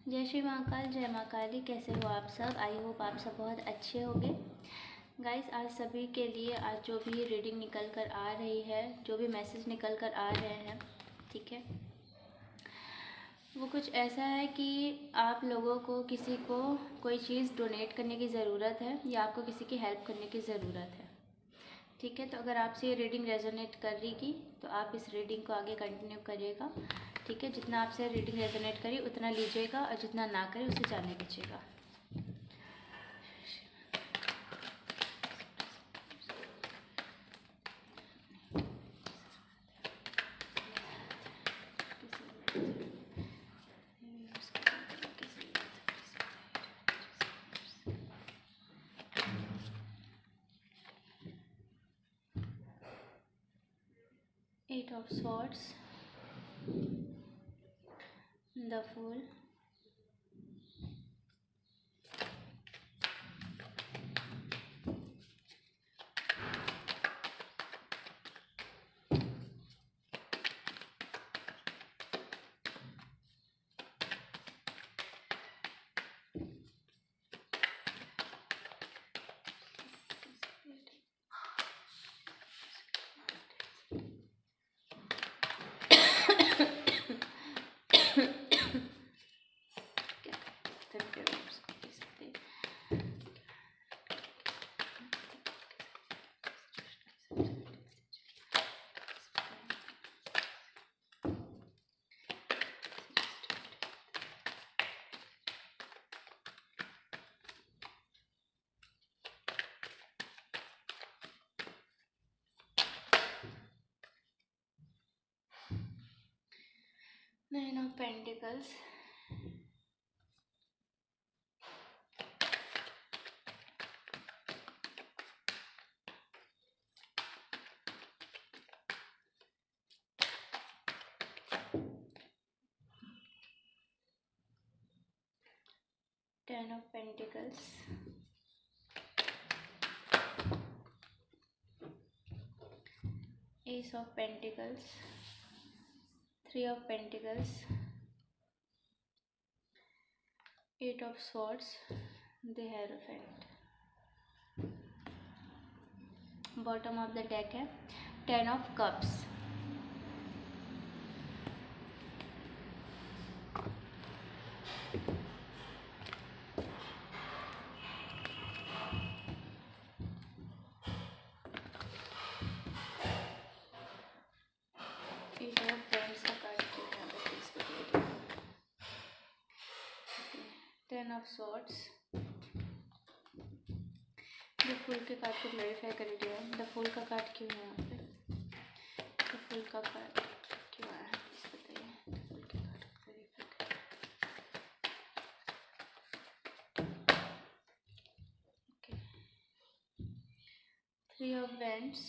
जय श्री महाकाल, जय माँ काली। कैसे हो आप सब? आई होप आप सब बहुत अच्छे होंगे। गाइस, आज सभी के लिए आज जो भी रीडिंग निकल कर आ रही है, जो भी मैसेज निकल कर आ रहे हैं, ठीक है, वो कुछ ऐसा है कि आप लोगों को किसी को कोई चीज़ डोनेट करने की ज़रूरत है या आपको किसी की हेल्प करने की ज़रूरत है। ठीक है, तो अगर आपसे ये रीडिंग रेजोनेट कर रही तो आप इस रीडिंग को आगे कंटिन्यू करिएगा। ठीक है, जितना आपसे रीडिंग रेजोनेट करी उतना लीजिएगा और जितना ना करे उसे जाने दीजिएगा। Eight of Swords, the Fool, Nine of Pentacles, Ten of Pentacles, Ace of Pentacles, Three of Pentacles, Eight of Swords, the Hierophant. Bottom of the deck है ten of cups, eight of friends का card क्यों है यहाँ पे इसको दे दिया, ten of swords, the fool के कार्ड को क्लैरिफाई कर दिया। द फूल का कार्ड क्यों है यहाँ पे? द फूल का कार्ड क्यों आया है प्लीज बताइए। द फूल के कार्ड को क्लैरिफाई करिए। Okay, three of wands,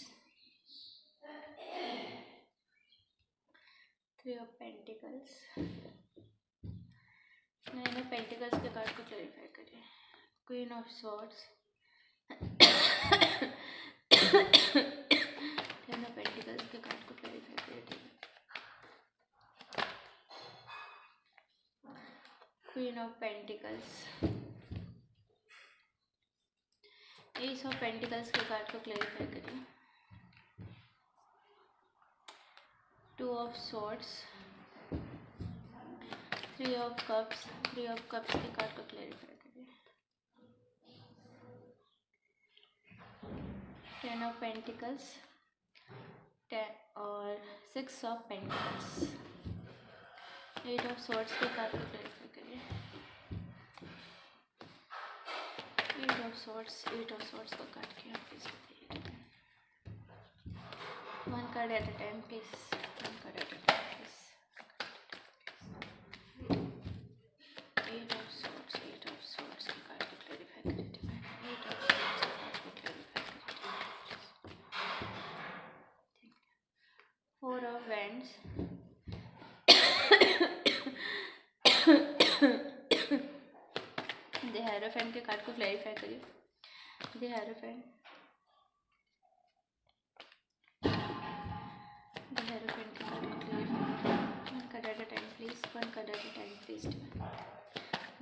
three of pentacles, nine of pentacles के कार्ड को क्लैरिफाई करिए। Queen of swords, ten of pentacles के कार्ड को क्लैरिफाई करिए। Queen of pentacles, ace of pentacles के कार्ड को क्लैरिफाई करिए। Two of swords, three of cups, three of cups के कार्ड को क्लैरिफाई करिए। टेन ऑफ पेंटिकल्स और six of pentacles, eight of swords के कार्ड को क्लैरिफाई करिए। एट ऑफ सॉर्ड्स का कार्ड क्या प्लीज बताइए। One card at a time please, one card at a time please. Eight of swords के card को clarify करिए। एट ऑफ सॉर्ड्स के कार्ड को क्लैरिफाई करिए। Four of wands, the hierophant के कार्ड को क्लैरिफाई करिए। द हायरोफेंट, द हायरोफेंट के कार्ड को क्लैरिफाई करिए। One card at a time please, one card at a time please.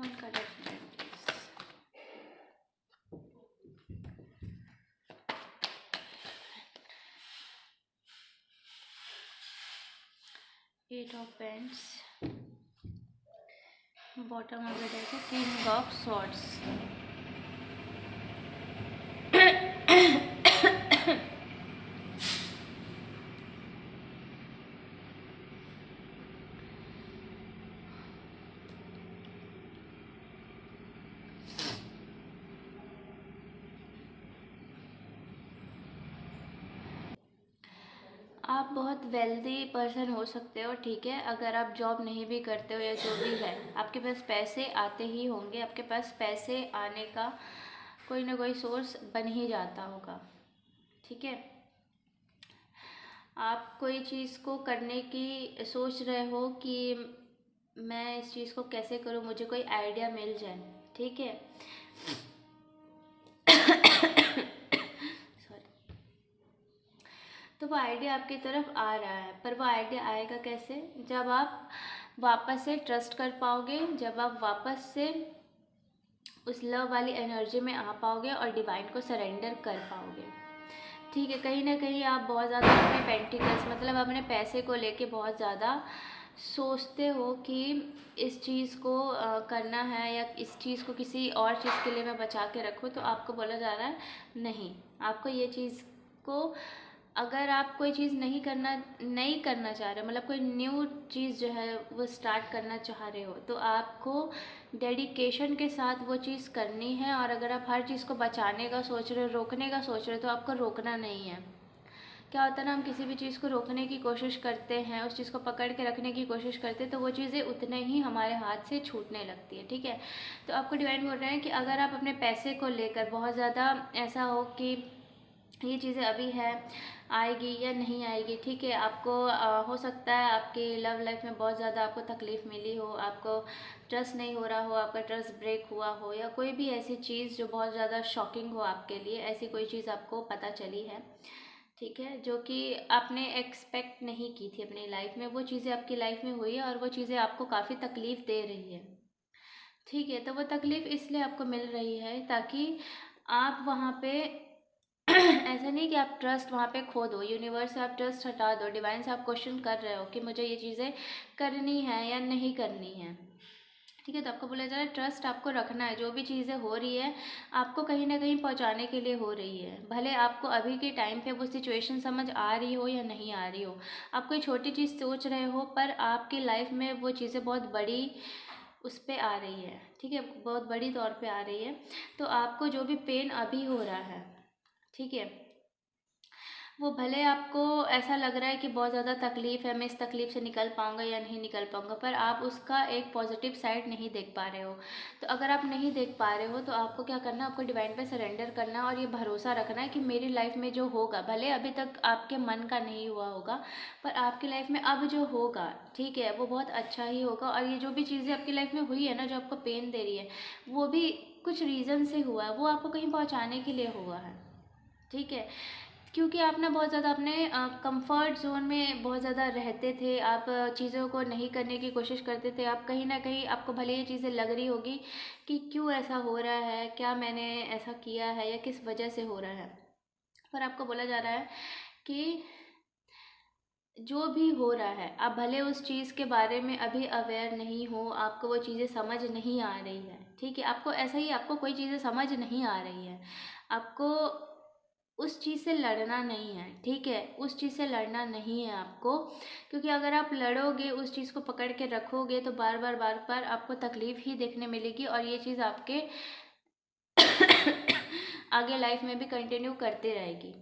One color please. 8 of Pants. Bottom of the deck है King of Swords. आप बहुत wealthy person हो सकते हो, ठीक है। अगर आप जॉब नहीं भी करते हो या जो भी है, आपके पास पैसे आते ही होंगे, आपके पास पैसे आने का कोई ना कोई सोर्स बन ही जाता होगा, ठीक है। आप कोई चीज़ को करने की सोच रहे हो कि मैं इस चीज़ को कैसे करूँ, मुझे कोई आइडिया मिल जाए, ठीक है। तो वो आइडिया आपकी तरफ आ रहा है, पर वो आइडिया आएगा कैसे? जब आप वापस से ट्रस्ट कर पाओगे, जब आप वापस से उस लव वाली एनर्जी में आ पाओगे और डिवाइन को सरेंडर कर पाओगे, ठीक है। कहीं ना कहीं आप बहुत ज़्यादा अपने पेंटिकल्स मतलब अपने पैसे को लेके बहुत ज़्यादा सोचते हो कि इस चीज़ को करना है या इस चीज़ को किसी और चीज़ के लिए मैं बचा के रखूँ। तो आपको बोला जा रहा है नहीं, आपको ये चीज़ को, अगर आप कोई चीज़ नहीं करना चाह रहे, मतलब कोई न्यू चीज़ जो है वो स्टार्ट करना चाह रहे हो, तो आपको डेडिकेशन के साथ वो चीज़ करनी है। और अगर आप हर चीज़ को बचाने का सोच रहे हो, रोकने का सोच रहे हो, तो आपको रोकना नहीं है। क्या होता है ना, हम किसी भी चीज़ को रोकने की कोशिश करते हैं, उस चीज़ को पकड़ के रखने की कोशिश करते हैं, तो वो चीज़ें उतने ही हमारे हाथ से छूटने लगती है, ठीक है। तो आपको डिवाइन बोल रहे हैं कि अगर आप अपने पैसे को लेकर बहुत ज़्यादा ऐसा हो कि ये चीज़ें अभी है, आएगी या नहीं आएगी, ठीक है। आपको हो सकता है आपकी लव लाइफ में बहुत ज़्यादा आपको तकलीफ़ मिली हो, आपको ट्रस्ट नहीं हो रहा हो, आपका ट्रस्ट ब्रेक हुआ हो, या कोई भी ऐसी चीज़ जो बहुत ज़्यादा शॉकिंग हो आपके लिए, ऐसी कोई चीज़ आपको पता चली है, ठीक है, जो कि आपने एक्सपेक्ट नहीं की थी अपनी लाइफ में, वो चीज़ें आपकी लाइफ में हुई है और वो चीज़ें आपको काफ़ी तकलीफ़ दे रही है, ठीक है। तो वो तकलीफ़ इसलिए आपको मिल रही है ताकि आप वहाँ पे ऐसा नहीं कि आप ट्रस्ट वहाँ पे खो दो, यूनिवर्स से आप ट्रस्ट हटा दो, डिवाइन से आप क्वेश्चन कर रहे हो कि मुझे ये चीज़ें करनी है या नहीं करनी है, ठीक है। तो आपको बोला जा रहा है ट्रस्ट आपको रखना है, जो भी चीज़ें हो रही है आपको कहीं ना कहीं पहुंचाने के लिए हो रही है, भले आपको अभी के टाइम पे वो सिचुएशन समझ आ रही हो या नहीं आ रही हो। आप कोई छोटी चीज़ सोच रहे हो, पर आपकी लाइफ में वो चीज़ें बहुत बड़ी उस पर आ रही है, ठीक है, बहुत बड़ी तौर पे आ रही है। तो आपको जो भी पेन अभी हो रहा है, ठीक है, वो भले आपको ऐसा लग रहा है कि बहुत ज़्यादा तकलीफ़ है, मैं इस तकलीफ़ से निकल पाऊँगा या नहीं निकल पाऊँगा, पर आप उसका एक पॉजिटिव साइड नहीं देख पा रहे हो। तो अगर आप नहीं देख पा रहे हो तो आपको क्या करना, आपको डिवाइन पे सरेंडर करना और ये भरोसा रखना है कि मेरी लाइफ में जो होगा, भले अभी तक आपके मन का नहीं हुआ होगा, पर आपकी लाइफ में अब जो होगा, ठीक है, वो बहुत अच्छा ही होगा। और ये जो भी चीज़ें आपकी लाइफ में हुई है ना, जो आपको पेन दे रही है, वो भी कुछ रीज़न से हुआ है, वो आपको कहीं पहुँचाने के लिए हुआ है, ठीक है। क्योंकि आप ना बहुत ज़्यादा अपने कंफर्ट जोन में बहुत ज़्यादा रहते थे, आप चीज़ों को नहीं करने की कोशिश करते थे। आप कहीं ना कहीं, आपको भले ये चीज़ें लग रही होगी कि क्यों ऐसा हो रहा है, क्या मैंने ऐसा किया है या किस वजह से हो रहा है, पर आपको बोला जा रहा है कि जो भी हो रहा है, आप भले उस चीज़ के बारे में अभी अवेयर नहीं हो, आपको वो चीज़ें समझ नहीं आ रही है, ठीक है। आपको ऐसा ही, आपको कोई चीज़ें समझ नहीं आ रही है, आपको उस चीज़ से लड़ना नहीं है, ठीक है, उस चीज़ से लड़ना नहीं है आपको। क्योंकि अगर आप लड़ोगे, उस चीज़ को पकड़ के रखोगे, तो बार बार आपको तकलीफ़ ही देखने मिलेगी और ये चीज़ आपके आगे लाइफ में भी कंटिन्यू करते रहेगी,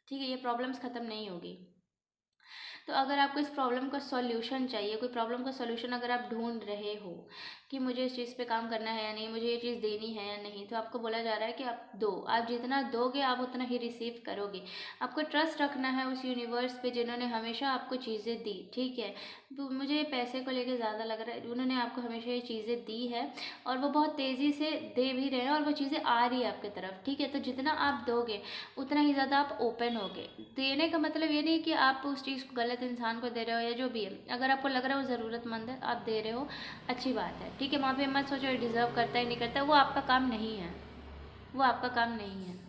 ठीक है, ये प्रॉब्लम्स ख़त्म नहीं होगी। तो अगर आपको इस प्रॉब्लम का सॉल्यूशन चाहिए, कोई प्रॉब्लम का सॉल्यूशन अगर आप ढूंढ रहे हो कि मुझे इस चीज़ पे काम करना है या नहीं, मुझे ये चीज़ देनी है या नहीं, तो आपको बोला जा रहा है कि आप दो, आप जितना दोगे आप उतना ही रिसीव करोगे। आपको ट्रस्ट रखना है उस यूनिवर्स पे जिन्होंने हमेशा आपको चीज़ें दी, ठीक है। तो मुझे पैसे को लेकर ज़्यादा लग रहा है, उन्होंने आपको हमेशा ये चीज़ें दी है और वो बहुत तेज़ी से दे भी रहे हैं और वो चीज़ें आ रही है आपकी तरफ, ठीक है। तो जितना आप दोगे उतना ही ज़्यादा आप ओपन होगे। देने का मतलब ये नहीं कि आप उस चीज़ को गलत गलत इंसान को दे रहे हो या जो भी है, अगर आपको लग रहा है वो ज़रूरतमंद है, आप दे रहे हो, अच्छी बात है, ठीक है। वहाँ पे मत सोचो डिज़र्व करता है नहीं करता, वो आपका काम नहीं है, वो आपका काम नहीं है,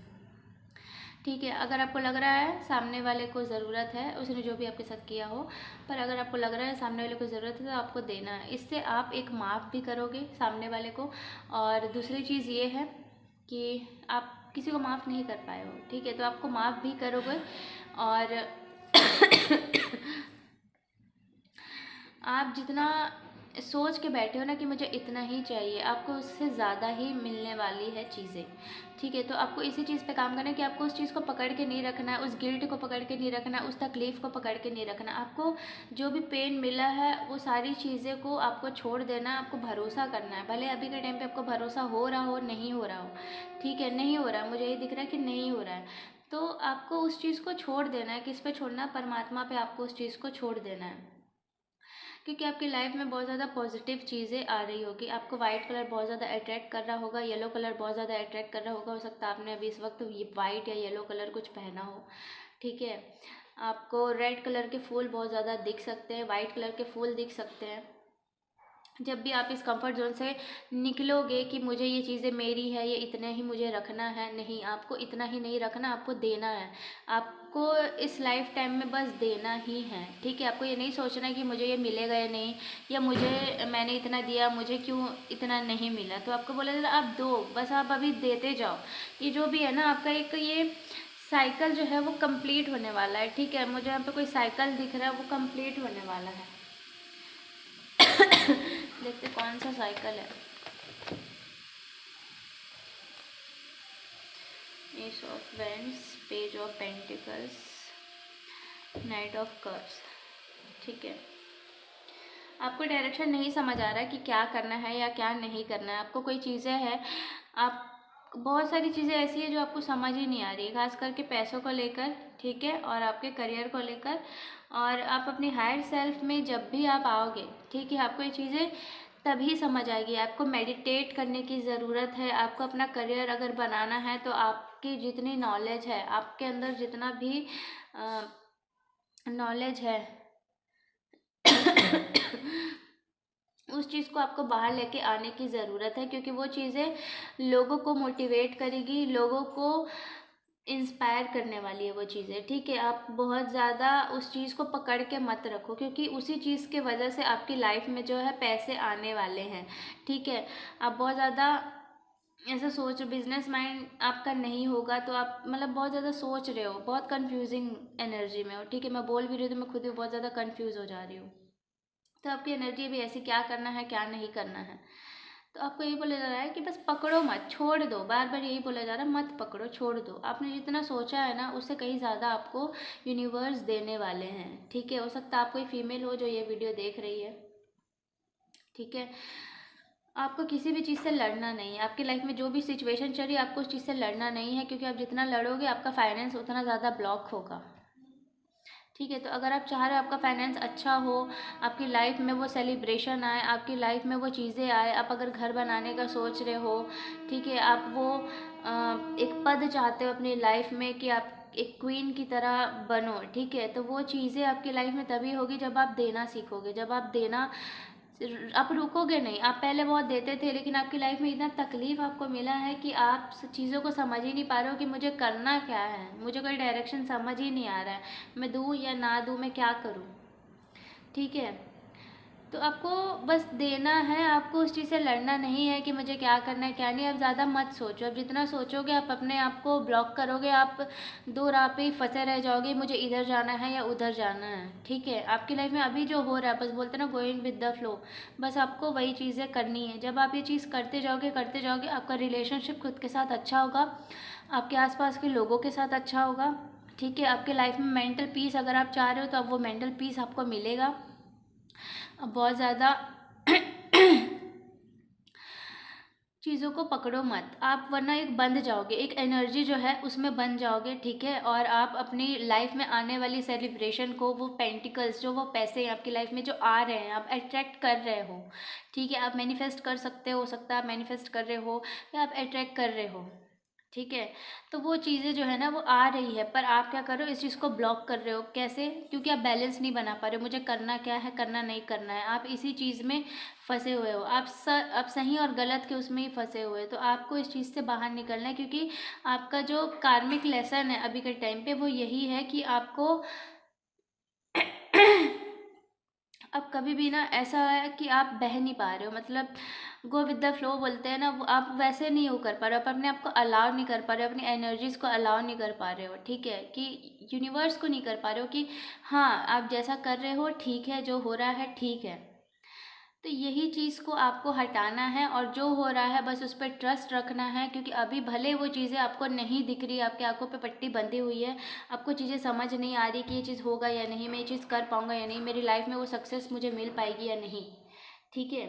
ठीक है। अगर आपको लग रहा है सामने वाले को ज़रूरत है, उसने जो भी आपके साथ किया हो, पर अगर आपको लग रहा है सामने वाले को ज़रूरत है तो आपको देना है। इससे आप एक माफ़ भी करोगे सामने वाले को। और दूसरी चीज़ ये है कि आप किसी को माफ़ नहीं कर पाए हो, ठीक है, तो आपको माफ़ भी करोगे। और आप जितना सोच के बैठे हो ना कि मुझे इतना ही चाहिए, आपको उससे ज़्यादा ही मिलने वाली है चीज़ें, ठीक है। तो आपको इसी चीज़ पे काम करना है कि आपको उस चीज़ को पकड़ के नहीं रखना है, उस गिल्ट को पकड़ के नहीं रखना है, उस तकलीफ़ को पकड़ के नहीं रखना। आपको जो भी पेन मिला है वो सारी चीज़ें को आपको छोड़ देना है, आपको भरोसा करना है। भले अभी के टाइम पे आपको भरोसा हो रहा हो, नहीं हो रहा हो, ठीक है, नहीं हो रहा है, मुझे ये दिख रहा है कि नहीं हो रहा है, तो आपको उस चीज़ को छोड़ देना है। किस पे छोड़ना है? परमात्मा पे आपको उस चीज़ को छोड़ देना है, क्योंकि आपकी लाइफ में बहुत ज़्यादा पॉजिटिव चीज़ें आ रही होगी। आपको वाइट कलर बहुत ज़्यादा अट्रैक्ट कर रहा होगा, येलो कलर बहुत ज़्यादा अट्रैक्ट कर रहा होगा। हो सकता है आपने अभी इस वक्त ये वाइट या येलो कलर कुछ पहना हो, ठीक है। आपको रेड कलर के फूल बहुत ज़्यादा दिख सकते हैं, वाइट कलर के फूल दिख सकते हैं। जब भी आप इस कंफर्ट जोन से निकलोगे कि मुझे ये चीज़ें मेरी है, ये इतना ही मुझे रखना है, नहीं, आपको इतना ही नहीं रखना, आपको देना है। आपको इस लाइफ टाइम में बस देना ही है, ठीक है। आपको ये नहीं सोचना कि मुझे ये मिलेगा या नहीं, या मुझे मैंने इतना दिया, मुझे क्यों इतना नहीं मिला। तो आपको बोला जाता आप दो, बस आप अभी देते जाओ। ये जो भी है ना आपका एक ये साइकिल जो है वो कंप्लीट होने वाला है, ठीक है। मुझे यहाँ पे कोई साइकिल दिख रहा है, वो कंप्लीट होने वाला है। देखते कौन सा साइकिल है। S of vends, page of pentacles, night of cups, ठीक है। आपको डायरेक्शन नहीं समझ आ रहा है कि क्या करना है या क्या नहीं करना है। आपको कोई चीज़ें हैं, आप बहुत सारी चीज़ें ऐसी है जो आपको समझ ही नहीं आ रही है, खास करके पैसों को लेकर, ठीक है, और आपके करियर को लेकर। और आप अपनी हायर सेल्फ में जब भी आप आओगे, ठीक है, आपको ये चीज़ें तभी समझ आएगी। आपको मेडिटेट करने की ज़रूरत है। आपको अपना करियर अगर बनाना है तो आपकी जितनी नॉलेज है, आपके अंदर जितना भी नॉलेज है उस चीज़ को आपको बाहर लेके आने की ज़रूरत है, क्योंकि वो चीज़ें लोगों को मोटिवेट करेगी, लोगों को इंस्पायर करने वाली है वो चीज़ें, ठीक है। आप बहुत ज़्यादा उस चीज़ को पकड़ के मत रखो, क्योंकि उसी चीज़ के वजह से आपकी लाइफ में जो है पैसे आने वाले हैं, ठीक है। आप बहुत ज़्यादा ऐसा सोच, बिजनेस माइंड आपका नहीं होगा तो आप मतलब बहुत ज़्यादा सोच रहे हो, बहुत कंफ्यूजिंग एनर्जी में हो, ठीक है। मैं बोल भी रही हूँ तो मैं खुद भी बहुत ज़्यादा कंफ्यूज हो जा रही हूँ। तो आपकी एनर्जी भी ऐसी, क्या करना है क्या नहीं करना है। तो आपको यही बोला जा रहा है कि बस पकड़ो मत, छोड़ दो। बार बार यही बोला जा रहा है, मत पकड़ो, छोड़ दो। आपने जितना सोचा है ना उससे कहीं ज़्यादा आपको यूनिवर्स देने वाले हैं, ठीक है। हो सकता है आप कोई फीमेल हो जो ये वीडियो देख रही है, ठीक है। आपको किसी भी चीज़ से लड़ना नहीं है। आपकी लाइफ में जो भी सिचुएशन चल रही है आपको उस चीज़ से लड़ना नहीं है, क्योंकि आप जितना लड़ोगे आपका फाइनेंस उतना ज़्यादा ब्लॉक होगा, ठीक है। तो अगर आप चाह रहे हो आपका फाइनेंस अच्छा हो, आपकी लाइफ में वो सेलिब्रेशन आए, आपकी लाइफ में वो चीज़ें आए, आप अगर घर बनाने का सोच रहे हो, ठीक है, आप वो एक पद चाहते हो अपनी लाइफ में कि आप एक क्वीन की तरह बनो, ठीक है, तो वो चीज़ें आपकी लाइफ में तभी होगी जब आप देना सीखोगे। जब आप देना, आप रुकोगे नहीं। आप पहले बहुत देते थे, लेकिन आपकी लाइफ में इतना तकलीफ आपको मिला है कि आप चीज़ों को समझ ही नहीं पा रहे हो कि मुझे करना क्या है, मुझे कोई डायरेक्शन समझ ही नहीं आ रहा है, मैं दूँ या ना दूँ, मैं क्या करूँ, ठीक है। तो आपको बस देना है, आपको उस चीज़ से लड़ना नहीं है कि मुझे क्या करना है क्या नहीं। आप ज़्यादा मत सोचो, आप जितना सोचोगे आप अपने आप को ब्लॉक करोगे, आप दो राह पे ही फंसे रह जाओगे, मुझे इधर जाना है या उधर जाना है, ठीक है। आपकी लाइफ में अभी जो हो रहा है, बस बोलते ना गोइंग विद द फ्लो, बस आपको वही चीज़ें करनी है। जब आप ये चीज़ करते जाओगे आपका रिलेशनशिप खुद के साथ अच्छा होगा, आपके आसपास के लोगों के साथ अच्छा होगा, ठीक है। आपके लाइफ में मेंटल पीस अगर आप चाह रहे हो तो अब वो मेंटल पीस आपको मिलेगा। अब बहुत ज़्यादा चीज़ों को पकड़ो मत आप, वरना एक बंध जाओगे, एक एनर्जी जो है उसमें बंध जाओगे, ठीक है। और आप अपनी लाइफ में आने वाली सेलिब्रेशन को, वो पेंटिकल्स, जो वो पैसे आपकी लाइफ में जो आ रहे हैं, आप अट्रैक्ट कर रहे हो, ठीक है। आप मैनिफेस्ट कर सकते हो सकता है आप मैनिफेस्ट कर रहे हो या आप अट्रैक्ट कर रहे हो, ठीक है। तो वो चीज़ें जो है ना वो आ रही है, पर आप क्या कर रहे हो, इस चीज़ को ब्लॉक कर रहे हो। कैसे? क्योंकि आप बैलेंस नहीं बना पा रहे हो, मुझे करना क्या है, करना नहीं करना है, आप इसी चीज़ में फंसे हुए हो। आप सही और गलत के उसमें ही फंसे हुए हो। तो आपको इस चीज़ से बाहर निकलना है, क्योंकि आपका जो कार्मिक लेसन है अभी के टाइम पे वो यही है कि आपको अब कभी भी ना ऐसा है कि आप बह नहीं पा रहे हो, मतलब गो विद द फ्लो बोलते हैं ना, वो आप वैसे नहीं हो कर पा रहे हो, आप अपने आप को अलाउ नहीं कर पा रहे हो, अपनी एनर्जीज को अलाउ नहीं कर पा रहे हो। ठीक है, कि यूनिवर्स को नहीं कर पा रहे हो कि हाँ आप जैसा कर रहे हो ठीक है, जो हो रहा है ठीक है। तो यही चीज़ को आपको हटाना है, और जो हो रहा है बस उस पर ट्रस्ट रखना है, क्योंकि अभी भले वो चीज़ें आपको नहीं दिख रही, आपकी आंखों पे पट्टी बंधी हुई है, आपको चीज़ें समझ नहीं आ रही कि ये चीज़ होगा या नहीं, मैं ये चीज़ कर पाऊँगा या नहीं, मेरी लाइफ में वो सक्सेस मुझे मिल पाएगी या नहीं। ठीक है,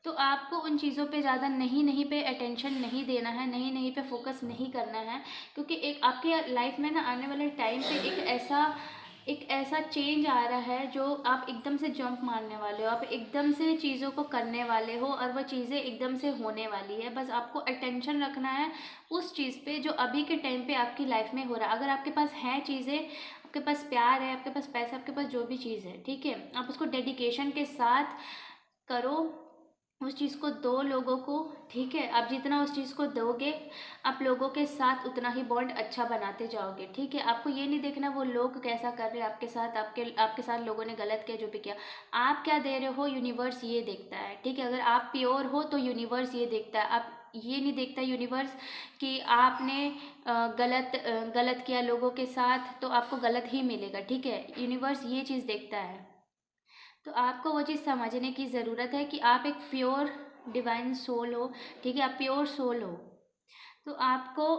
तो आपको उन चीज़ों पे ज़्यादा नहीं नहीं पे अटेंशन नहीं देना है, नहीं नहीं पे फोकस नहीं करना है, क्योंकि एक आपके लाइफ में ना आने वाले टाइम पे एक ऐसा चेंज आ रहा है जो आप एकदम से जंप मारने वाले हो, आप एकदम से चीज़ों को करने वाले हो, और वह चीज़ें एकदम से होने वाली है। बस आपको अटेंशन रखना है उस चीज़ पे जो अभी के टाइम पे आपकी लाइफ में हो रहा है। अगर आपके पास हैं चीज़ें, आपके पास प्यार है, आपके पास पैसा, आपके पास जो भी चीज़ है, ठीक है, आप उसको डेडिकेशन के साथ करो, उस चीज़ को दो लोगों को। ठीक है, आप जितना उस चीज़ को दोगे आप लोगों के साथ उतना ही बॉन्ड अच्छा बनाते जाओगे। ठीक है, आपको ये नहीं देखना वो लोग कैसा कर रहे हैं आपके साथ, आपके साथ लोगों ने गलत किया, जो भी किया, आप क्या दे रहे हो यूनिवर्स ये देखता है। ठीक है, अगर आप प्योर हो तो यूनिवर्स ये देखता है। आप ये नहीं देखता यूनिवर्स कि आपने गलत किया लोगों के साथ तो आपको गलत ही मिलेगा। ठीक है, यूनिवर्स ये चीज़ देखता है। तो आपको वो चीज़ समझने की ज़रूरत है कि आप एक प्योर डिवाइन सोल हो। ठीक है, आप प्योर सोल हो, तो आपको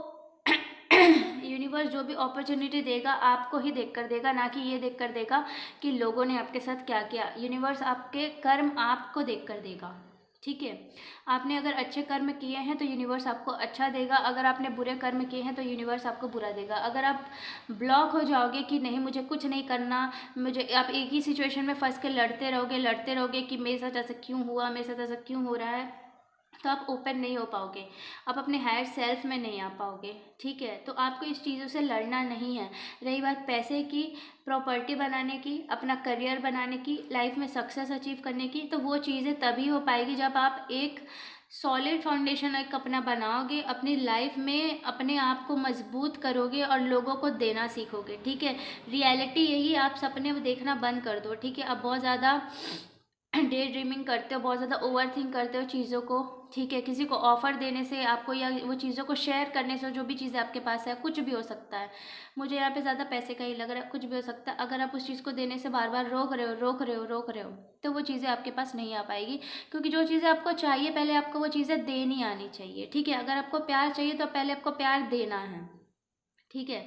यूनिवर्स जो भी अपॉर्चुनिटी देगा आपको ही देख कर देगा, ना कि ये देख कर देगा कि लोगों ने आपके साथ क्या किया। यूनिवर्स आपके कर्म आपको देख कर देगा। ठीक है, आपने अगर अच्छे कर्म किए हैं तो यूनिवर्स आपको अच्छा देगा, अगर आपने बुरे कर्म किए हैं तो यूनिवर्स आपको बुरा देगा। अगर आप ब्लॉक हो जाओगे कि नहीं मुझे कुछ नहीं करना, मुझे, आप एक ही सिचुएशन में फंस के लड़ते रहोगे कि मेरे साथ ऐसा क्यों हुआ, मेरे साथ ऐसा क्यों हो रहा है, तो आप ओपन नहीं हो पाओगे, आप अपने हायर सेल्फ में नहीं आ पाओगे। ठीक है, तो आपको इस चीज़ों से लड़ना नहीं है। रही बात पैसे की, प्रॉपर्टी बनाने की, अपना करियर बनाने की, लाइफ में सक्सेस अचीव करने की, तो वो चीज़ें तभी हो पाएगी जब आप एक सॉलिड फाउंडेशन एक अपना बनाओगे, अपनी लाइफ में अपने आप को मजबूत करोगे और लोगों को देना सीखोगे। ठीक है, रियलिटी यही, आप सपने देखना बंद कर दो। ठीक है, आप बहुत ज़्यादा डे ड्रीमिंग करते हो, बहुत ज़्यादा ओवर थिंक करते हो चीज़ों को। ठीक है, किसी को ऑफ़र देने से आपको, या वो चीज़ों को शेयर करने से, जो भी चीज़ें आपके पास है, कुछ भी हो सकता है, मुझे यहाँ पे ज़्यादा पैसे का ही लग रहा है, कुछ भी हो सकता है, अगर आप उस चीज़ को देने से बार बार रोक रहे हो तो वो चीज़ें आपके पास नहीं आ पाएगी। क्योंकि जो चीज़ें आपको चाहिए पहले आपको वो चीज़ें देनी आनी चाहिए। ठीक है, अगर आपको प्यार चाहिए तो पहले आपको प्यार देना है। ठीक है,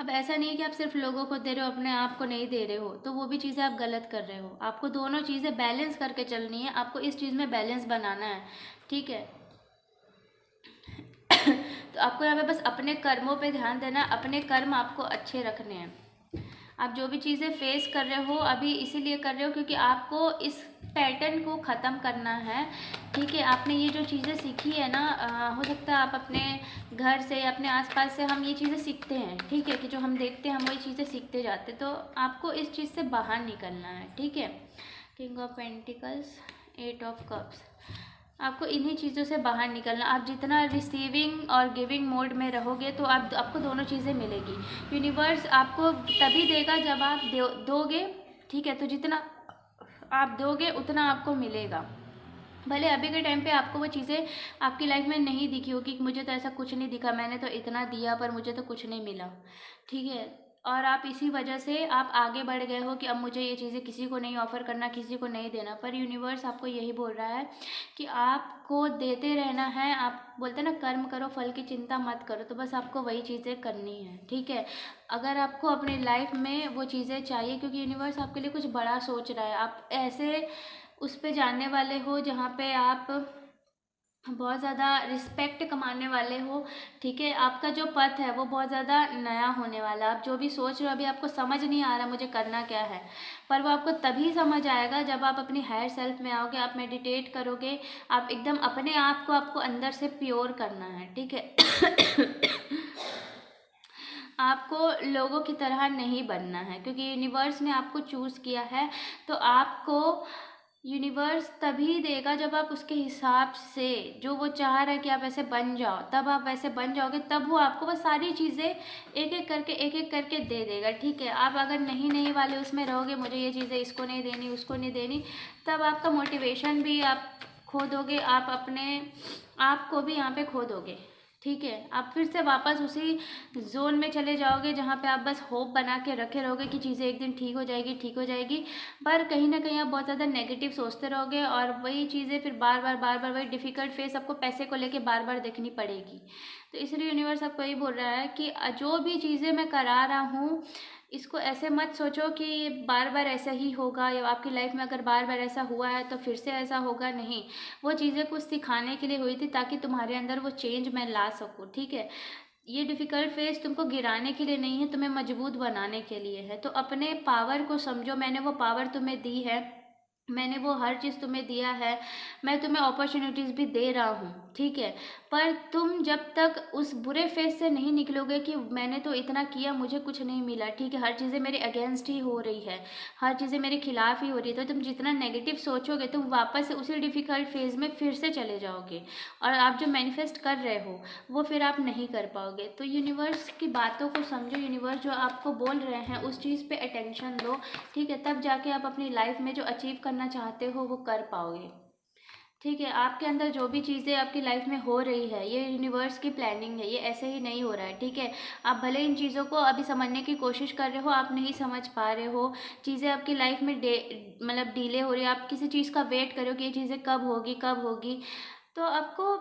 अब ऐसा नहीं है कि आप सिर्फ लोगों को दे रहे हो, अपने आप को नहीं दे रहे हो, तो वो भी चीज़ें आप गलत कर रहे हो। आपको दोनों चीज़ें बैलेंस करके चलनी है, आपको इस चीज़ में बैलेंस बनाना है। ठीक है, तो आपको यहाँ पे बस अपने कर्मों पे ध्यान देना, अपने कर्म आपको अच्छे रखने हैं। आप जो भी चीज़ें फेस कर रहे हो अभी इसीलिए कर रहे हो क्योंकि आपको इस पैटर्न को ख़त्म करना है। ठीक है, आपने ये जो चीज़ें सीखी है ना, हो सकता है आप अपने घर से, अपने आसपास से, हम ये चीज़ें सीखते हैं। ठीक है, कि जो हम देखते हैं हम वही चीज़ें सीखते जाते, तो आपको इस चीज़ से बाहर निकलना है। ठीक है, king of pentacles, 8 of cups, आपको इन्हीं चीज़ों से बाहर निकलना। आप जितना रिसीविंग और गिविंग मोड में रहोगे तो आपको दोनों चीज़ें मिलेगी। यूनिवर्स आपको तभी देगा जब आप दोगे। ठीक है, तो जितना आप दोगे उतना आपको मिलेगा। भले अभी के टाइम पे आपको वो चीज़ें आपकी लाइफ में नहीं दिखी होगी कि मुझे तो ऐसा कुछ नहीं दिखा, मैंने तो इतना दिया पर मुझे तो कुछ नहीं मिला। ठीक है, और आप इसी वजह से आप आगे बढ़ गए हो कि अब मुझे ये चीज़ें किसी को नहीं ऑफ़र करना, किसी को नहीं देना। पर यूनिवर्स आपको यही बोल रहा है कि आपको देते रहना है। आप बोलते हैं ना, कर्म करो फल की चिंता मत करो, तो बस आपको वही चीज़ें करनी है। ठीक है, अगर आपको अपनी लाइफ में वो चीज़ें चाहिए, क्योंकि यूनिवर्स आपके लिए कुछ बड़ा सोच रहा है, आप ऐसे उस पे जानने वाले हो जहाँ पे आप बहुत ज़्यादा रिस्पेक्ट कमाने वाले हो, ठीक है। आपका जो पथ है वो बहुत ज़्यादा नया होने वाला है। आप जो भी सोच रहे हो, अभी आपको समझ नहीं आ रहा मुझे करना क्या है, पर वो आपको तभी समझ आएगा जब आप अपनी हायर सेल्फ में आओगे, आप मेडिटेट करोगे, आप एकदम अपने आप को आपको अंदर से प्योर करना है, ठीक है। आपको लोगों की तरह नहीं बनना है, क्योंकि यूनिवर्स ने आपको चूज़ किया है। तो आपको यूनिवर्स तभी देगा जब आप उसके हिसाब से, जो वो चाह रहा है कि आप ऐसे बन जाओ, तब आप वैसे बन जाओगे, तब वो आपको वो सारी चीज़ें एक एक करके दे देगा, ठीक है। आप अगर नहीं वाले उसमें रहोगे, मुझे ये चीज़ें इसको नहीं देनी, उसको नहीं देनी, तब आपका मोटिवेशन भी आप खो दोगे, आप अपने आप को भी यहाँ पे खो दोगे, ठीक है। आप फिर से वापस उसी जोन में चले जाओगे जहाँ पे आप बस होप बना के रखे रहोगे कि चीज़ें एक दिन ठीक हो जाएगी, ठीक हो जाएगी, पर कहीं ना कहीं आप बहुत ज़्यादा नेगेटिव सोचते रहोगे, और वही चीज़ें फिर बार बार वही डिफ़िकल्ट फेस आपको पैसे को लेके बार बार देखनी पड़ेगी। तो इसलिए यूनिवर्स आपको यही बोल रहा है कि जो भी चीज़ें मैं करा रहा हूँ, इसको ऐसे मत सोचो कि ये बार बार ऐसा ही होगा, या आपकी लाइफ में अगर बार बार ऐसा हुआ है तो फिर से ऐसा होगा। नहीं, वो चीज़ें कुछ सिखाने के लिए हुई थी, ताकि तुम्हारे अंदर वो चेंज मैं ला सकूँ, ठीक है। ये डिफ़िकल्ट फेस तुमको गिराने के लिए नहीं है, तुम्हें मजबूत बनाने के लिए है। तो अपने पावर को समझो, मैंने वो पावर तुम्हें दी है, मैंने वो हर चीज़ तुम्हें दिया है, मैं तुम्हें अपॉर्चुनिटीज़ भी दे रहा हूँ, ठीक है। पर तुम जब तक उस बुरे फेस से नहीं निकलोगे कि मैंने तो इतना किया, मुझे कुछ नहीं मिला, ठीक है, हर चीज़ें मेरे अगेंस्ट ही हो रही है, हर चीज़ें मेरे खिलाफ ही हो रही है, तो तुम जितना नेगेटिव सोचोगे, तुम वापस से उसी डिफ़िकल्ट फेज़ में फिर से चले जाओगे, और आप जो मैनिफेस्ट कर रहे हो वो फिर आप नहीं कर पाओगे। तो यूनिवर्स की बातों को समझो, यूनिवर्स जो आपको बोल रहे हैं उस चीज़ पे अटेंशन दो, ठीक है, तब जाके आप अपनी लाइफ में जो अचीव करना चाहते हो वो कर पाओगे, ठीक है। आपके अंदर जो भी चीज़ें आपकी लाइफ में हो रही है, ये यूनिवर्स की प्लानिंग है, ये ऐसे ही नहीं हो रहा है, ठीक है। आप भले इन चीज़ों को अभी समझने की कोशिश कर रहे हो, आप नहीं समझ पा रहे हो, चीज़ें आपकी लाइफ में मतलब डिले हो रही है, आप किसी चीज़ का वेट करो कि ये चीज़ें कब होगी कब होगी, तो आपको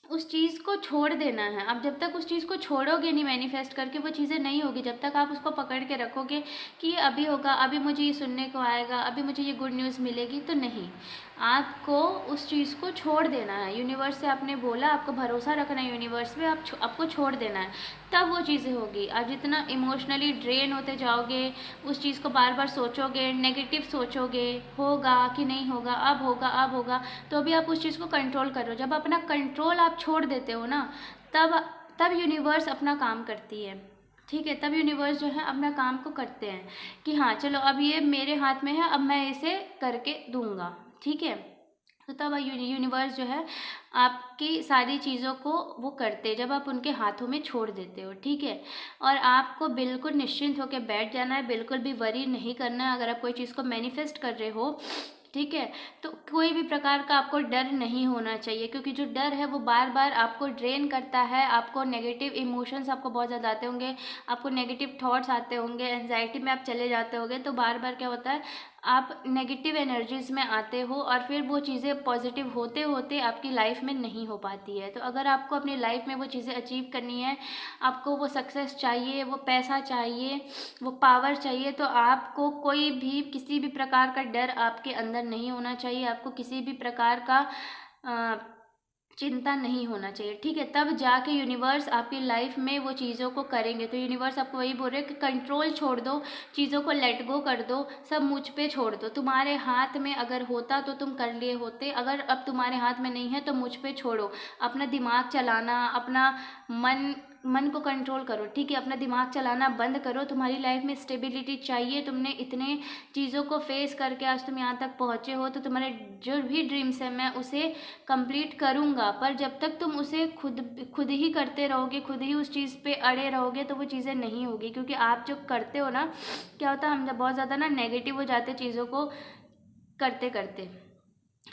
उस चीज़ को छोड़ देना है। आप जब तक उस चीज़ को छोड़ोगे नहीं मैनिफेस्ट करके, वो चीज़ें नहीं होगी। जब तक आप उसको पकड़ के रखोगे कि ये अभी होगा, अभी मुझे ये सुनने को आएगा, अभी मुझे ये गुड न्यूज़ मिलेगी, तो नहीं, आपको उस चीज़ को छोड़ देना है। यूनिवर्स से आपने बोला, आपको भरोसा रखना है यूनिवर्स पे, आपको छोड़ देना है, तब वो चीज़ें होगी। आप जितना इमोशनली ड्रेन होते जाओगे, उस चीज़ को बार बार सोचोगे, नेगेटिव सोचोगे, होगा कि नहीं होगा, अब होगा, तो भी आप उस चीज़ को कंट्रोल करो। जब अपना कंट्रोल आप छोड़ देते हो ना, तब यूनिवर्स अपना काम करती है, ठीक है। तब यूनिवर्स जो है अपना काम को करते हैं कि हाँ चलो अब ये मेरे हाथ में है, अब मैं इसे करके दूंगा, ठीक है। तो तब यूनिवर्स जो है आपकी सारी चीज़ों को वो करते, जब आप उनके हाथों में छोड़ देते हो, ठीक है। और आपको बिल्कुल निश्चिंत होकर बैठ जाना है, बिल्कुल भी वरी नहीं करना है। अगर आप कोई चीज़ को मैनिफेस्ट कर रहे हो, ठीक है, तो कोई भी प्रकार का आपको डर नहीं होना चाहिए, क्योंकि जो डर है वो बार बार आपको ड्रेन करता है। आपको नेगेटिव इमोशंस आपको बहुत ज़्यादा आते होंगे, आपको नेगेटिव थॉट्स आते होंगे, एंजाइटी में आप चले जाते होंगे, तो बार बार क्या होता है, आप नेगेटिव एनर्जीज़ में आते हो, और फिर वो चीज़ें पॉजिटिव होते होते आपकी लाइफ में नहीं हो पाती है। तो अगर आपको अपनी लाइफ में वो चीज़ें अचीव करनी है, आपको वो सक्सेस चाहिए, वो पैसा चाहिए, वो पावर चाहिए, तो आपको कोई भी किसी भी प्रकार का डर आपके अंदर नहीं होना चाहिए, आपको किसी भी प्रकार का चिंता नहीं होना चाहिए, ठीक है। तब जाके यूनिवर्स आपकी लाइफ में वो चीज़ों को करेंगे। तो यूनिवर्स आपको वही बोल रहे हैं कि कंट्रोल छोड़ दो, चीज़ों को लेट गो कर दो, सब मुझ पे छोड़ दो। तुम्हारे हाथ में अगर होता तो तुम कर लिए होते, अगर अब तुम्हारे हाथ में नहीं है तो मुझ पे छोड़ो। अपना दिमाग चलाना, अपना मन को कंट्रोल करो, ठीक है। अपना दिमाग चलाना बंद करो। तुम्हारी लाइफ में स्टेबिलिटी चाहिए, तुमने इतने चीज़ों को फेस करके आज तुम यहाँ तक पहुँचे हो, तो तुम्हारे जो भी ड्रीम्स है मैं उसे कंप्लीट करूँगा। पर जब तक तुम उसे खुद ही करते रहोगे, खुद ही उस चीज़ पे अड़े रहोगे, तो वो चीज़ें नहीं होगी। क्योंकि आप जो करते हो ना, क्या होता है, हम जब बहुत ज़्यादा ना नेगेटिव हो जाते चीज़ों को करते करते,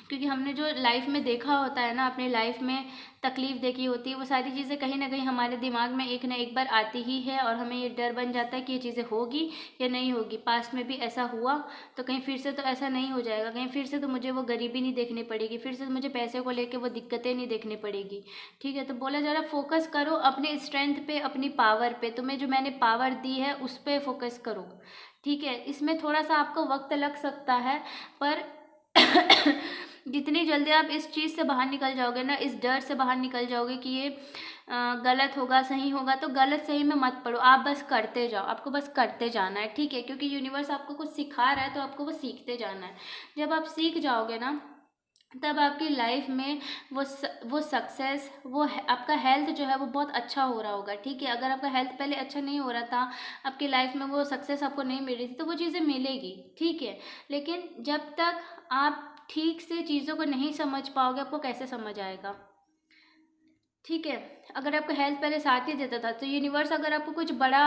क्योंकि हमने जो लाइफ में देखा होता है ना, अपनी लाइफ में तकलीफ़ देखी होती है, वो सारी चीज़ें कहीं ना कहीं हमारे दिमाग में एक ना एक बार आती ही है, और हमें ये डर बन जाता है कि ये चीज़ें होगी या नहीं होगी। पास्ट में भी ऐसा हुआ, तो कहीं फिर से तो ऐसा नहीं हो जाएगा, कहीं फिर से तो मुझे वो गरीबी नहीं देखनी पड़ेगी, फिर से तो मुझे पैसे को लेकर वो दिक्कतें नहीं देखनी पड़ेगी, ठीक है। तो बोला जा रहा फोकस करो अपने स्ट्रेंथ पे, अपनी पावर पे। तुम्हें जो मैंने पावर दी है उस पर फोकस करो, ठीक है। इसमें थोड़ा सा आपको वक्त लग सकता है, पर जितनी जल्दी आप इस चीज़ से बाहर निकल जाओगे ना, इस डर से बाहर निकल जाओगे कि ये गलत होगा सही होगा, तो गलत सही में मत पड़ो, आप बस करते जाओ, आपको बस करते जाना है, ठीक है। क्योंकि यूनिवर्स आपको कुछ सिखा रहा है तो आपको वो सीखते जाना है। जब आप सीख जाओगे ना, तब आपकी लाइफ में वो सक्सेस, आपका हेल्थ जो है वो बहुत अच्छा हो रहा होगा, ठीक है। अगर आपका हेल्थ पहले अच्छा नहीं हो रहा था, आपकी लाइफ में वो सक्सेस आपको नहीं मिल रही थी, तो वो चीज़ें मिलेगी, ठीक है। लेकिन जब तक आप ठीक से चीज़ों को नहीं समझ पाओगे, आपको कैसे समझ आएगा, ठीक है। अगर आपका हेल्थ पहले साथ ही देता था, तो यूनिवर्स अगर आपको कुछ बड़ा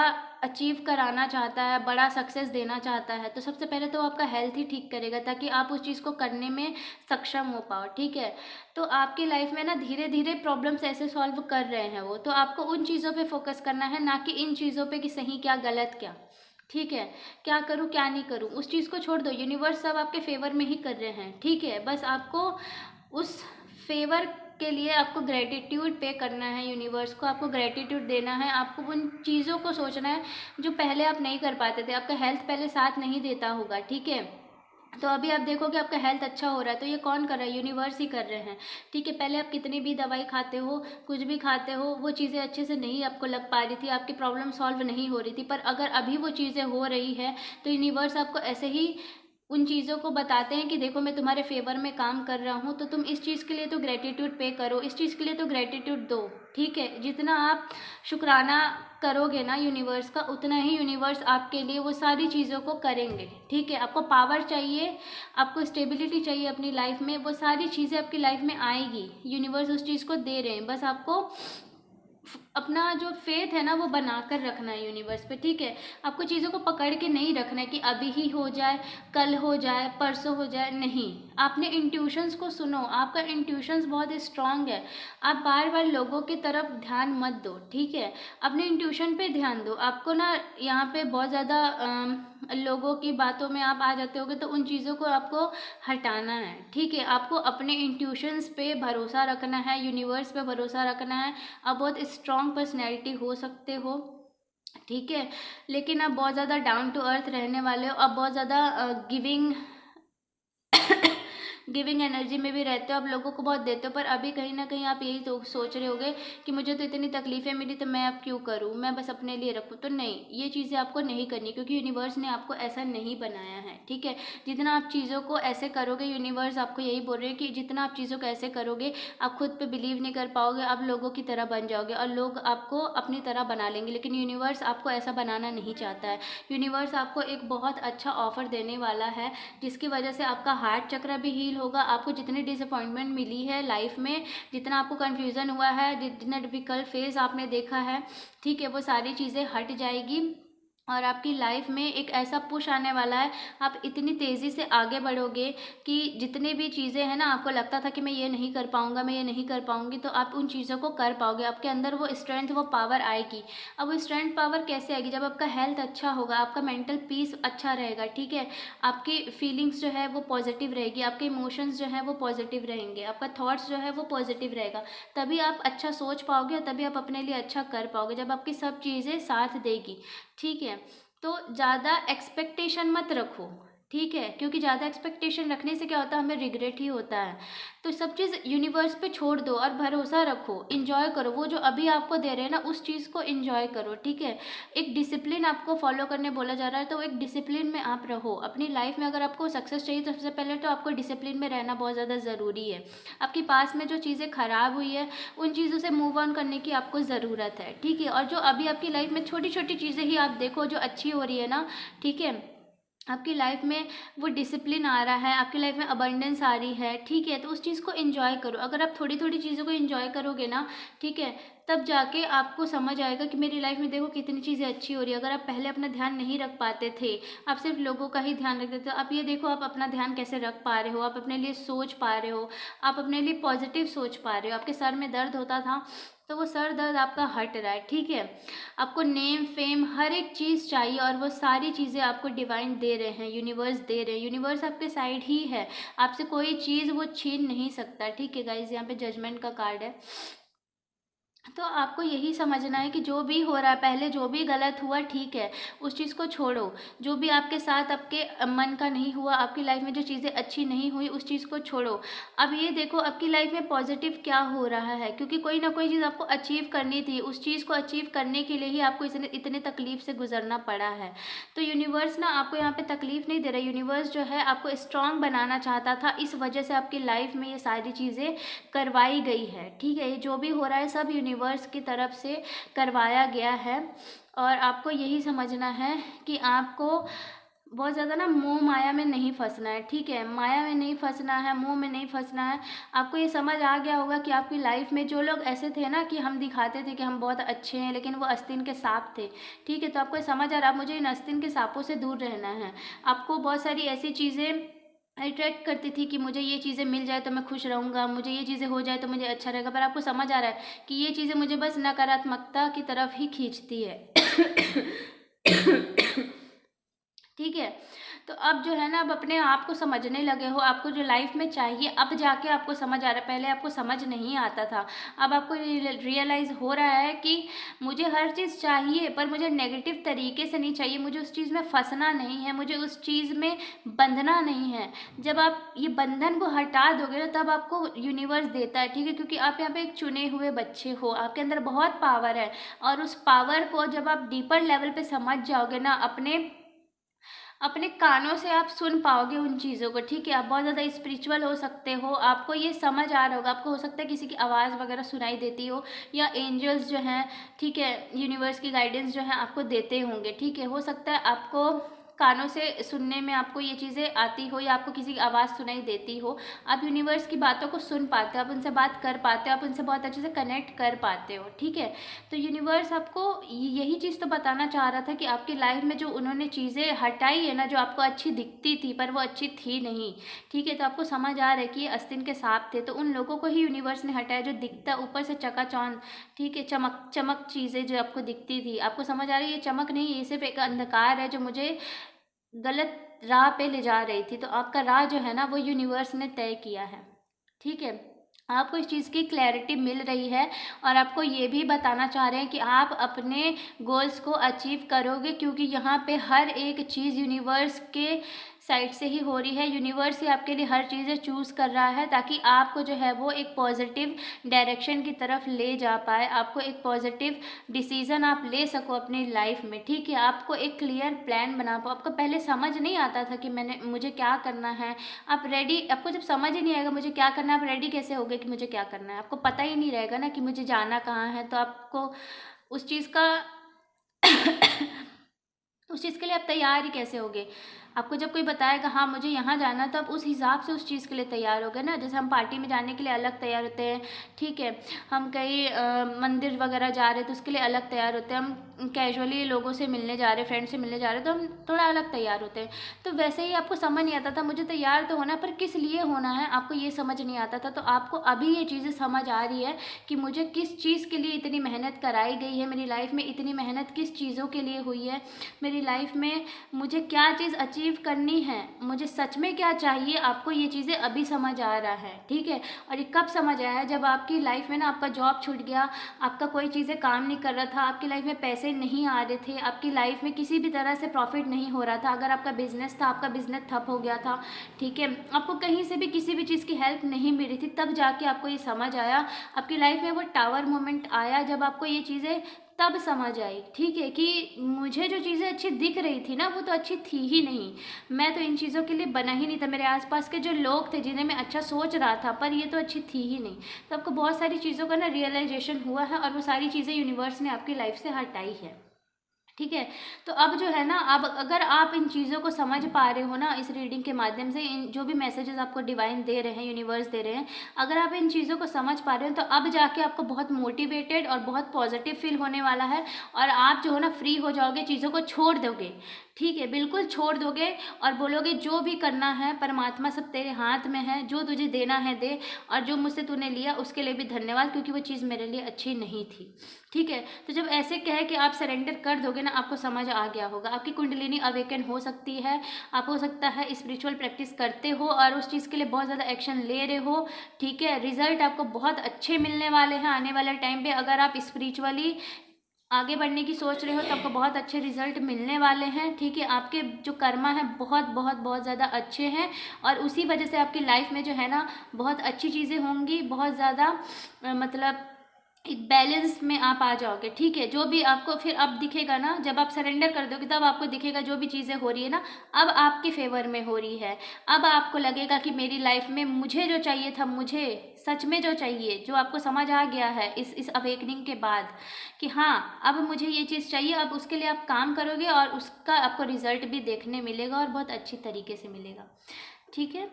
अचीव कराना चाहता है, बड़ा सक्सेस देना चाहता है, तो सबसे पहले तो आपका हेल्थ ही ठीक करेगा, ताकि आप उस चीज़ को करने में सक्षम हो पाओ, ठीक है। तो आपकी लाइफ में ना धीरे धीरे प्रॉब्लम्स ऐसे सॉल्व कर रहे हैं वो, तो आपको उन चीज़ों पे फोकस करना है, ना कि इन चीज़ों पे कि सही क्या गलत क्या, ठीक है। क्या करूँ क्या नहीं करूँ, उस चीज़ को छोड़ दो, यूनिवर्स सब आपके फेवर में ही कर रहे हैं, ठीक है। बस आपको उस फेवर के लिए आपको ग्रेटिट्यूड पे करना है, यूनिवर्स को आपको ग्रेटिट्यूड देना है, आपको उन चीज़ों को सोचना है जो पहले आप नहीं कर पाते थे। आपका हेल्थ पहले साथ नहीं देता होगा, ठीक है। तो अभी आप देखोगे आपका हेल्थ अच्छा हो रहा है, तो ये कौन कर रहा है, यूनिवर्स ही कर रहे हैं, ठीक है। पहले आप कितनी भी दवाई खाते हो, कुछ भी खाते हो, वो चीज़ें अच्छे से नहीं आपको लग पा रही थी, आपकी प्रॉब्लम सॉल्व नहीं हो रही थी, पर अगर अभी वो चीज़ें हो रही है, तो यूनिवर्स आपको ऐसे ही उन चीज़ों को बताते हैं कि देखो मैं तुम्हारे फेवर में काम कर रहा हूँ, तो तुम इस चीज़ के लिए तो ग्रेटिट्यूड पे करो, इस चीज़ के लिए तो ग्रेटिट्यूड दो, ठीक है। जितना आप शुक्राना करोगे ना यूनिवर्स का, उतना ही यूनिवर्स आपके लिए वो सारी चीज़ों को करेंगे, ठीक है। आपको पावर चाहिए, आपको स्टेबिलिटी चाहिए अपनी लाइफ में, वो सारी चीज़ें आपकी लाइफ में आएगी, यूनिवर्स उस चीज़ को दे रहे हैं। बस आपको अपना जो फेथ है ना वो बना कर रखना है यूनिवर्स पे, ठीक है। आपको चीज़ों को पकड़ के नहीं रखना है कि अभी ही हो जाए, कल हो जाए, परसों हो जाए, नहीं। आपने इंट्यूशंस को सुनो, आपका इंट्यूशंस बहुत स्ट्रांग है। आप बार बार लोगों की तरफ ध्यान मत दो, ठीक है। अपने इंट्यूशन पे ध्यान दो। आपको ना यहाँ पे बहुत ज़्यादा लोगों की बातों में आप आ जाते होगे, तो उन चीज़ों को आपको हटाना है, ठीक है। आपको अपने इंट्यूशंस पे भरोसा रखना है, यूनिवर्स पे भरोसा रखना है। आप बहुत स्ट्रॉन्ग पर्सनैलिटी हो सकते हो, ठीक है, लेकिन आप बहुत ज़्यादा डाउन टू अर्थ रहने वाले हो, आप बहुत ज़्यादा गिविंग एनर्जी में भी रहते हो, आप लोगों को बहुत देते हो, पर अभी कहीं ना कहीं आप यही तो सोच रहे होगे कि मुझे तो इतनी तकलीफ़ें मिली, तो मैं अब क्यों करूँ, मैं बस अपने लिए रखूँ। तो नहीं, ये चीज़ें आपको नहीं करनी, क्योंकि यूनिवर्स ने आपको ऐसा नहीं बनाया है, ठीक है। जितना आप चीज़ों को ऐसे करोगे, यूनिवर्स आपको यही बोल रहे हैं कि जितना आप चीज़ों को ऐसे करोगे, आप खुद पे बिलीव नहीं कर पाओगे, आप लोगों की तरह बन जाओगे और लोग आपको अपनी तरह बना लेंगे। लेकिन यूनिवर्स आपको ऐसा बनाना नहीं चाहता है। यूनिवर्स आपको एक बहुत अच्छा ऑफर देने वाला है, जिसकी वजह से आपका हार्ट चक्र भी हील होगा। आपको जितनी डिसअपॉइंटमेंट मिली है लाइफ में, जितना आपको कन्फ्यूज़न हुआ है, जितना डिफिकल्ट फेज आपने देखा है, ठीक है, वो सारी चीज़ें हट जाएगी और आपकी लाइफ में एक ऐसा पुश आने वाला है। आप इतनी तेज़ी से आगे बढ़ोगे कि जितनी भी चीज़ें हैं ना, आपको लगता था कि मैं ये नहीं कर पाऊँगा, मैं ये नहीं कर पाऊँगी, तो आप उन चीज़ों को कर पाओगे। आपके अंदर वो स्ट्रेंथ, वो पावर आएगी। अब वो स्ट्रेंथ पावर कैसे आएगी, जब आपका हेल्थ अच्छा होगा, आपका मेंटल पीस अच्छा रहेगा, ठीक है। आपकी फीलिंग्स जो है वो पॉजिटिव रहेगी, आपके इमोशंस जो है वो पॉजिटिव रहेंगे, आपका थॉट्स जो है वो पॉजिटिव रहेगा। तभी आप अच्छा सोच पाओगे और तभी आप अपने लिए अच्छा कर पाओगे, जब आपकी सब चीज़ें साथ देगी, ठीक है। तो ज़्यादा एक्सपेक्टेशन मत रखो, ठीक है, क्योंकि ज़्यादा एक्सपेक्टेशन रखने से क्या होता है, हमें रिग्रेट ही होता है। तो सब चीज़ यूनिवर्स पे छोड़ दो और भरोसा रखो, इंजॉय करो, वो जो अभी आपको दे रहे हैं ना उस चीज़ को इंजॉय करो, ठीक है। एक डिसिप्लिन आपको फॉलो करने बोला जा रहा है, तो एक डिसिप्लिन में आप रहो अपनी लाइफ में। अगर आपको सक्सेस चाहिए तो सबसे पहले तो आपको डिसिप्लिन में रहना बहुत ज़्यादा ज़रूरी है। आपके पास में जो चीज़ें ख़राब हुई है, उन चीज़ों से मूव ऑन करने की आपको ज़रूरत है, ठीक है। और जो अभी आपकी लाइफ में छोटी छोटी चीज़ें ही आप देखो जो अच्छी हो रही है ना, ठीक है, आपकी लाइफ में वो डिसिप्लिन आ रहा है, आपकी लाइफ में अबंडेंस आ रही है, ठीक है, तो उस चीज़ को एंजॉय करो। अगर आप थोड़ी थोड़ी चीज़ों को एंजॉय करोगे ना, ठीक है, तब जाके आपको समझ आएगा कि मेरी लाइफ में देखो कितनी चीज़ें अच्छी हो रही है। अगर आप पहले अपना ध्यान नहीं रख पाते थे, आप सिर्फ लोगों का ही ध्यान रखते थे, तो आप ये देखो आप अपना ध्यान कैसे रख पा रहे हो, आप अपने लिए सोच पा रहे हो, आप अपने लिए पॉजिटिव सोच पा रहे हो। आपके सर में दर्द होता था, तो वो सर दर्द आपका हट रहा है, ठीक है। आपको नेम फेम हर एक चीज़ चाहिए और वो सारी चीज़ें आपको डिवाइन दे रहे हैं, यूनिवर्स दे रहे हैं। यूनिवर्स आपके साइड ही है, आपसे कोई चीज़ वो छीन नहीं सकता, ठीक है गाइज। यहाँ पे जजमेंट का कार्ड है, तो आपको यही समझना है कि जो भी हो रहा है, पहले जो भी गलत हुआ ठीक है, उस चीज़ को छोड़ो। जो भी आपके साथ आपके मन का नहीं हुआ, आपकी लाइफ में जो चीज़ें अच्छी नहीं हुई, उस चीज़ को छोड़ो। अब ये देखो आपकी लाइफ में पॉजिटिव क्या हो रहा है, क्योंकि कोई ना कोई चीज़ आपको अचीव करनी थी। उस चीज़ को अचीव करने के लिए ही आपको इतने इतने तकलीफ से गुजरना पड़ा है। तो यूनिवर्स ना आपको यहाँ पे तकलीफ नहीं दे रहा। यूनिवर्स जो है आपको स्ट्रांग बनाना चाहता था, इस वजह से आपकी लाइफ में ये सारी चीज़ें करवाई गई है। ठीक है, ये जो भी हो रहा है सब यूनिवर्स की तरफ से करवाया गया है। और आपको यही समझना है कि आपको बहुत ज़्यादा ना मोह माया में नहीं फंसना है। ठीक है, माया में नहीं फंसना है, मोह में नहीं फंसना है। आपको ये समझ आ गया होगा कि आपकी लाइफ में जो लोग ऐसे थे ना कि हम दिखाते थे कि हम बहुत अच्छे हैं, लेकिन वो आस्तीन के सांप थे। ठीक है, तो आपको ये समझ आ रहा है, मुझे इन आस्तीन के सांपों से दूर रहना है। आपको बहुत सारी ऐसी चीज़ें अट्रैक्ट करती थी कि मुझे ये चीज़ें मिल जाए तो मैं खुश रहूँगा, मुझे ये चीज़ें हो जाए तो मुझे अच्छा रहेगा, पर आपको समझ आ रहा है कि ये चीज़ें मुझे बस नकारात्मकता की तरफ ही खींचती है। ठीक है, तो अब जो है ना, अब अपने आप को समझने लगे हो, आपको जो लाइफ में चाहिए अब जाके आपको समझ आ रहा है, पहले आपको समझ नहीं आता था। अब आपको रियलाइज़ हो रहा है कि मुझे हर चीज़ चाहिए, पर मुझे नेगेटिव तरीके से नहीं चाहिए, मुझे उस चीज़ में फंसना नहीं है, मुझे उस चीज़ में बंधना नहीं है। जब आप ये बंधन को हटा दोगे ना, तब आपको यूनिवर्स देता है। ठीक है, क्योंकि आप यहाँ पे एक चुने हुए बच्चे हो, आपके अंदर बहुत पावर है, और उस पावर को जब आप डीपर लेवल पे समझ जाओगे ना, अपने कानों से आप सुन पाओगे उन चीज़ों को। ठीक है, आप बहुत ज़्यादा स्पिरिचुअल हो सकते हो, आपको ये समझ आ रहा होगा, आपको हो सकता है किसी की आवाज़ वगैरह सुनाई देती हो, या एंजल्स जो हैं, ठीक है, यूनिवर्स की गाइडेंस जो है आपको देते होंगे। ठीक है, हो सकता है आपको कानों से सुनने में आपको ये चीज़ें आती हो, या आपको किसी की आवाज़ सुनाई देती हो। आप यूनिवर्स की बातों को सुन पाते हो, आप उनसे बात कर पाते हो, आप उनसे बहुत अच्छे से कनेक्ट कर पाते हो। ठीक है, तो यूनिवर्स आपको यही चीज़ तो बताना चाह रहा था कि आपकी लाइफ में जो उन्होंने चीज़ें हटाई है ना, जो आपको अच्छी दिखती थी पर वो अच्छी थी नहीं। ठीक है, तो आपको समझ आ रहा है कि ये आस्तीन के सांप थे, तो उन लोगों को ही यूनिवर्स ने हटाया जो दिखता ऊपर से चकाचौंध। ठीक है, चमक चमक चीज़ें जो आपको दिखती थी, आपको समझ आ रही है ये चमक नहीं, ये सिर्फ एक अंधकार है जो मुझे गलत राह पे ले जा रही थी। तो आपका राह जो है ना, वो यूनिवर्स ने तय किया है। ठीक है, आपको इस चीज़ की क्लैरिटी मिल रही है, और आपको ये भी बताना चाह रहे हैं कि आप अपने गोल्स को अचीव करोगे, क्योंकि यहाँ पे हर एक चीज़ यूनिवर्स के साइड से ही हो रही है। यूनिवर्स ही आपके लिए हर चीज़ें चूज़ कर रहा है, ताकि आपको जो है वो एक पॉजिटिव डायरेक्शन की तरफ ले जा पाए, आपको एक पॉजिटिव डिसीज़न आप ले सको अपनी लाइफ में। ठीक है, आपको एक क्लियर प्लान बना पाओ। आपको पहले समझ नहीं आता था कि मुझे क्या करना है। आप रेडी, आपको जब समझ ही नहीं आएगा मुझे क्या करना है, आप रेडी कैसे होगे कि मुझे क्या करना है? आपको पता ही नहीं रहेगा ना कि मुझे जाना कहाँ है, तो आपको उस चीज़ का उस चीज़ के लिए आप तैयार ही कैसे होगे? आपको जब कोई बताएगा हाँ मुझे यहाँ जाना, तो आप उस हिसाब से उस चीज़ के लिए तैयार होगे ना। जैसे हम पार्टी में जाने के लिए अलग तैयार होते हैं, ठीक है, हम कहीं मंदिर वगैरह जा रहे हैं तो उसके लिए अलग तैयार होते हैं, हम कैजुअली लोगों से मिलने जा रहे हैं, फ्रेंड से मिलने जा रहे हैं, तो हम थोड़ा अलग तैयार होते हैं। तो वैसे ही आपको समझ नहीं आता था मुझे तैयार तो होना, पर किस लिए होना है आपको ये समझ नहीं आता था। तो आपको अभी ये चीज़ें समझ आ रही है कि मुझे किस चीज़ के लिए इतनी मेहनत कराई गई है, मेरी लाइफ में इतनी मेहनत किस चीज़ों के लिए हुई है, मेरी लाइफ में मुझे क्या चीज़ अचीव करनी है, मुझे सच में क्या चाहिए। आपको ये चीज़ें अभी समझ आ रहा है। ठीक है, और ये कब समझ आया है? जब आपकी लाइफ में ना आपका जॉब छूट गया, आपका कोई चीज़ें काम नहीं कर रहा था, आपकी लाइफ में पैसे नहीं आ रहे थे, आपकी लाइफ में किसी भी तरह से प्रॉफिट नहीं हो रहा था। अगर आपका बिजनेस था, आपका बिजनेस ठप हो गया था, ठीक है, आपको कहीं से भी किसी भी चीज़ की हेल्प नहीं मिल रही थी, तब जाके आपको ये समझ आया। आपकी लाइफ में वो टावर मोमेंट आया जब आपको ये चीज़ें तब समझ आई। ठीक है, कि मुझे जो चीज़ें अच्छी दिख रही थी ना, वो तो अच्छी थी ही नहीं, मैं तो इन चीज़ों के लिए बना ही नहीं था। मेरे आसपास के जो लोग थे जिन्हें मैं अच्छा सोच रहा था, पर ये तो अच्छी थी ही नहीं। तो आपको बहुत सारी चीज़ों का ना रियलाइजेशन हुआ है, और वो सारी चीज़ें यूनिवर्स ने आपकी लाइफ से हटाई है। ठीक है, तो अब जो है ना, अब अगर आप इन चीज़ों को समझ पा रहे हो ना, इस रीडिंग के माध्यम से, इन जो भी मैसेजेस आपको डिवाइन दे रहे हैं, यूनिवर्स दे रहे हैं, अगर आप इन चीज़ों को समझ पा रहे हो, तो अब जाके आपको बहुत मोटिवेटेड और बहुत पॉजिटिव फील होने वाला है, और आप जो है ना फ्री हो जाओगे, चीज़ों को छोड़ दोगे। ठीक है, बिल्कुल छोड़ दोगे, और बोलोगे जो भी करना है परमात्मा सब तेरे हाथ में है, जो तुझे देना है दे, और जो मुझसे तूने लिया उसके लिए भी धन्यवाद, क्योंकि वो चीज़ मेरे लिए अच्छी नहीं थी। ठीक है, तो जब ऐसे कह के आप सरेंडर कर दोगे ना, ना आपको समझ आ गया होगा। आपकी कुंडलिनी अवेकन हो सकती है, आप हो सकता है स्पिरिचुअल प्रैक्टिस करते हो और उस चीज़ के लिए बहुत ज़्यादा एक्शन ले रहे हो, ठीक है। रिजल्ट आपको बहुत अच्छे मिलने वाले हैं आने वाले टाइम पे। अगर आप स्पिरिचुअली आगे बढ़ने की सोच रहे हो तो आपको बहुत अच्छे रिजल्ट मिलने वाले हैं, ठीक है। आपके जो कर्मा है बहुत बहुत बहुत ज़्यादा अच्छे हैं और उसी वजह से आपकी लाइफ में जो है ना बहुत अच्छी चीज़ें होंगी, बहुत ज़्यादा मतलब एक बैलेंस में आप आ जाओगे, ठीक है। जो भी आपको फिर अब दिखेगा ना, जब आप सरेंडर कर दोगे तब आपको दिखेगा जो भी चीज़ें हो रही है ना अब आपके फेवर में हो रही है। अब आपको लगेगा कि मेरी लाइफ में मुझे जो चाहिए था, मुझे सच में जो चाहिए, जो आपको समझ आ गया है इस अवेकनिंग के बाद कि हाँ अब मुझे ये चीज़ चाहिए, अब उसके लिए आप काम करोगे और उसका आपको रिजल्ट भी देखने मिलेगा और बहुत अच्छी तरीके से मिलेगा, ठीक है।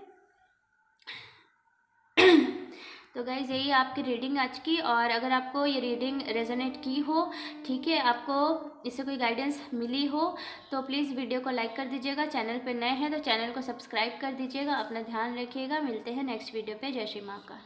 तो गाइज़ यही आपकी रीडिंग आज की, और अगर आपको ये रीडिंग रेजोनेट की हो, ठीक है, आपको इससे कोई गाइडेंस मिली हो तो प्लीज़ वीडियो को लाइक कर दीजिएगा। चैनल पे नए हैं तो चैनल को सब्सक्राइब कर दीजिएगा। अपना ध्यान रखिएगा, मिलते हैं नेक्स्ट वीडियो पे। जय श्री माँ का।